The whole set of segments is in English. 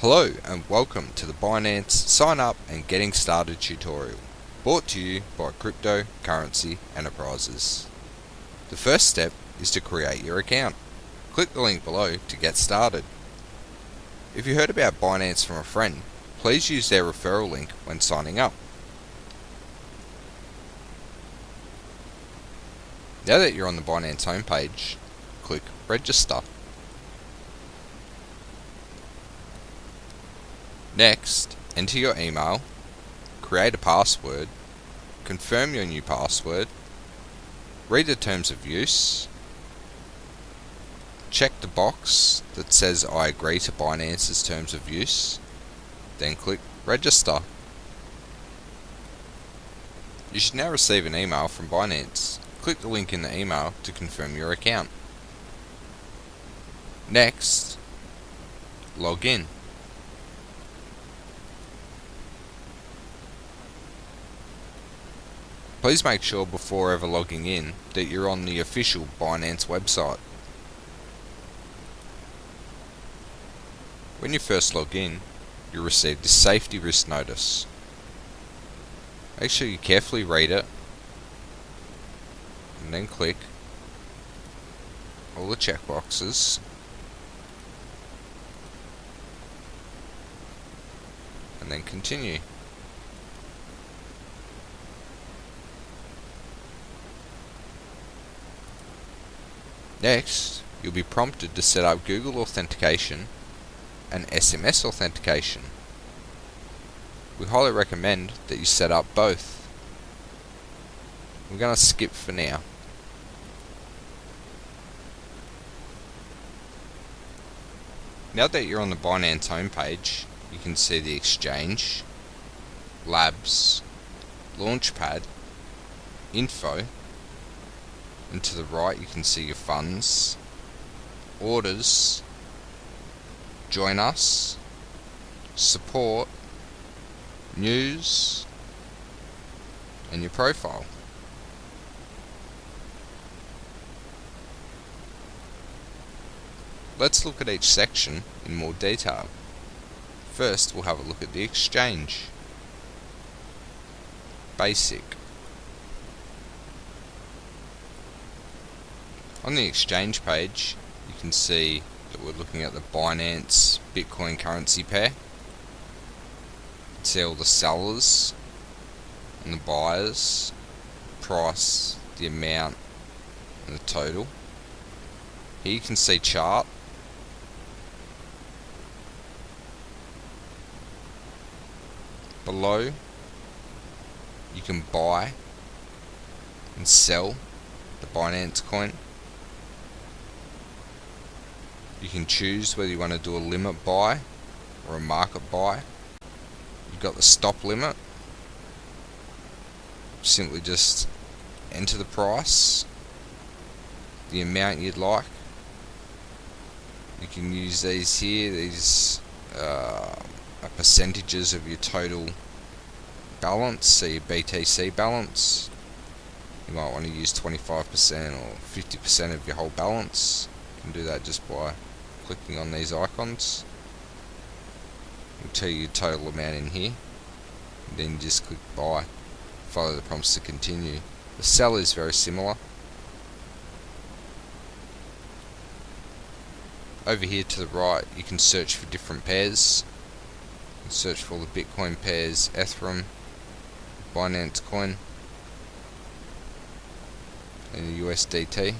Hello and welcome to the Binance Sign Up and Getting Started tutorial, brought to you by Cryptocurrency Enterprises. The first step is to create your account. Click the link below to get started. If you heard about Binance from a friend, please use their referral link when signing up. Now that you're on the Binance homepage, click Register. Next, enter your email, create a password, confirm your new password, read the terms of use, check the box that says I agree to Binance's terms of use, then click Register. You should now receive an email from Binance. Click the link in the email to confirm your account. Next, log in. Please make sure before ever logging in that you're on the official Binance website. When you first log in, you'll receive this safety risk notice. Make sure you carefully read it and then click all the checkboxes and then continue. Next, you'll be prompted to set up Google authentication and SMS authentication. We highly recommend that you set up both. We're going to skip for now. Now that you're on the Binance homepage, you can see the exchange, labs, launchpad, info, and to the right you can see your funds, orders, join us, support, news, and your profile. Let's look at each section in more detail. First, we'll have a look at the exchange. Basic. On the exchange page, you can see that we're looking at the Binance Bitcoin currency pair. You can see all the sellers and the buyers, price, the amount, and the total. Here you can see chart. Below, you can buy and sell the Binance Coin. You can choose whether you want to do a limit buy or a market buy. You've got the stop limit. Simply just enter the price, the amount you'd like. You can use these here. These are percentages of your total balance, so your BTC balance. You might want to use 25% or 50% of your whole balance. You can do that just by clicking on these icons. It'll tell you your total amount in here. And then you just click buy. Follow the prompts to continue. The sell is very similar. Over here to the right, you can search for different pairs. You can search for all the Bitcoin pairs, Ethereum, Binance Coin, and the USDT.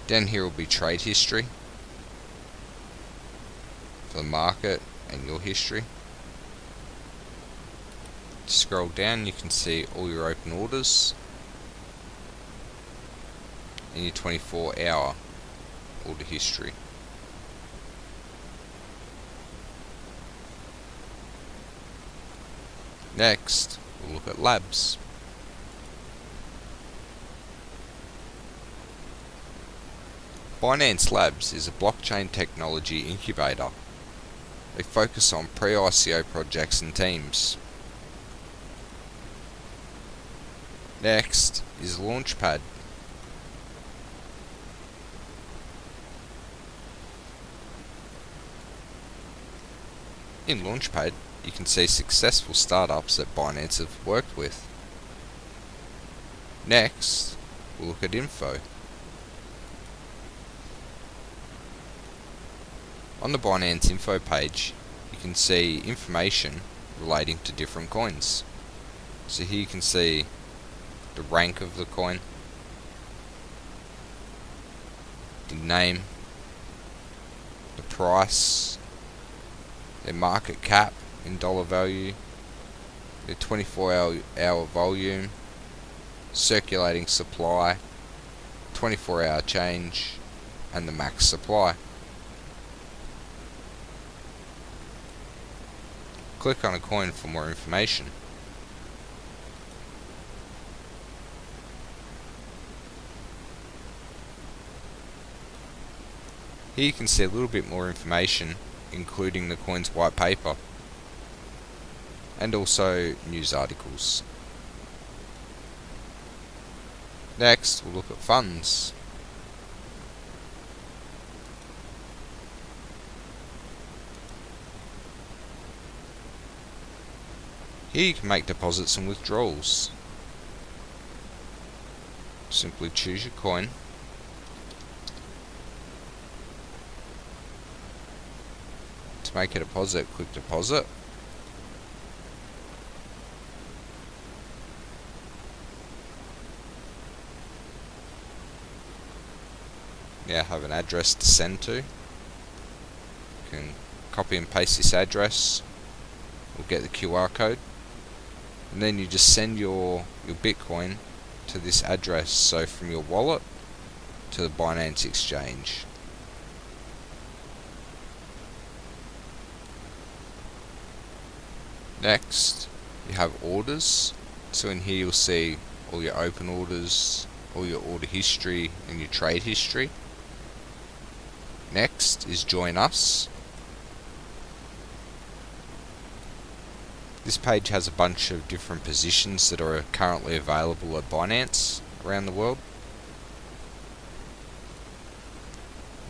Down here will be trade history for the market and your history. Scroll down, you can see all your open orders and your 24-hour order history. Next, we'll look at labs. Binance Labs is a blockchain technology incubator. They focus on pre-ICO projects and teams. Next is Launchpad. In Launchpad, you can see successful startups that Binance have worked with. Next, we'll look at info. On the Binance info page, you can see information relating to different coins. So here you can see the rank of the coin, the name, the price, their market cap in dollar value, their 24-hour volume, circulating supply, 24-hour change, and the max supply. Click on a coin for more information. Here you can see a little bit more information, including the coin's white paper, and also news articles. Next, we'll look at funds. Here you can make deposits and withdrawals. Simply choose your coin. To make a deposit, click deposit. Now have an address to send to. You can copy and paste this address. We'll get the QR code. And then you just send your Bitcoin to this address, so from your wallet to the Binance exchange. Next, you have orders. So in here you'll see all your open orders, all your order history, and your trade history. Next is join us. This page has a bunch of different positions that are currently available at Binance around the world.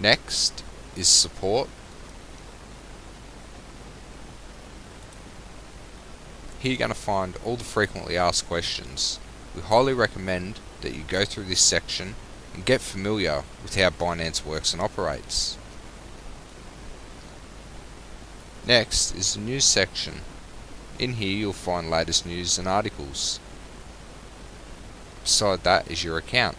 Next is support. Here you're going to find all the frequently asked questions. We highly recommend that you go through this section and get familiar with how Binance works and operates. Next is the news section. In here you'll find latest news and articles. Beside that is your account.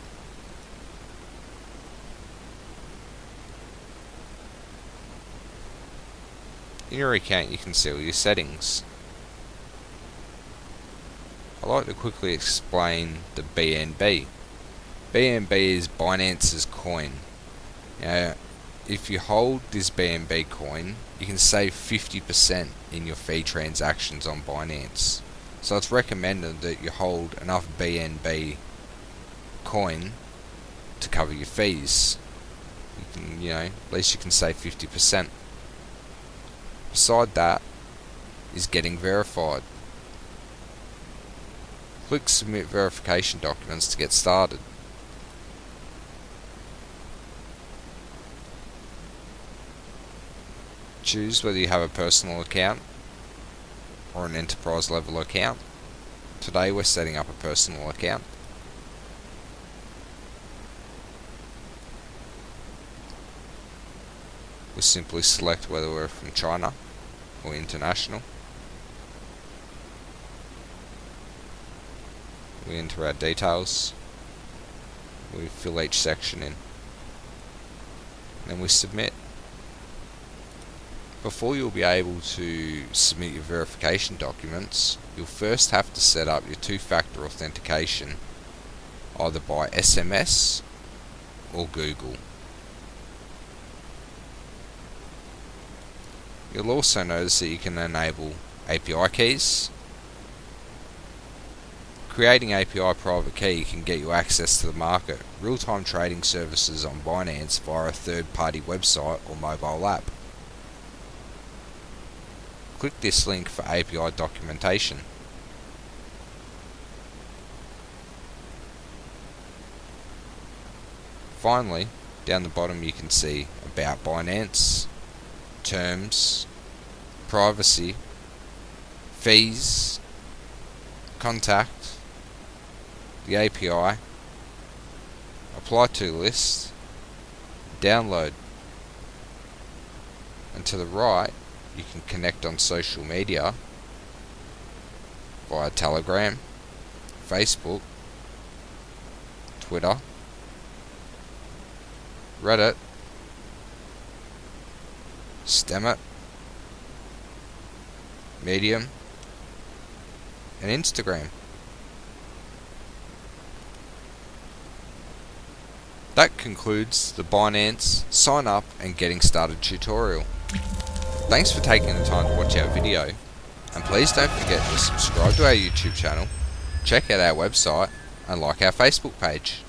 In your account you can see all your settings. I'd like to quickly explain the BNB. BNB is Binance's coin. Now, if you hold this BNB coin, you can save 50% in your fee transactions on Binance. So it's recommended that you hold enough BNB coin to cover your fees. You can, at least you can save 50%. Beside that is getting verified. Click submit verification documents to get started. Choose whether you have a personal account or an enterprise level account. Today we're setting up a personal account. We simply select whether we're from China or international. We enter our details. We fill each section in. Then we submit. Before you'll be able to submit your verification documents, you'll first have to set up your two-factor authentication either by SMS or Google. You'll also notice that you can enable API keys. Creating API private key can get you access to the market, real-time trading services on Binance via a third-party website or mobile app. Click this link for API documentation. Finally, down the bottom you can see About Binance, Terms, privacy, fees, contact, the API, apply to list, download. And to the right, you can connect on social media via Telegram, Facebook, Twitter, Reddit, Steemit, Medium, and Instagram. That concludes the Binance sign up and getting started tutorial. Thanks for taking the time to watch our video, and please don't forget to subscribe to our YouTube channel, check out our website, and like our Facebook page.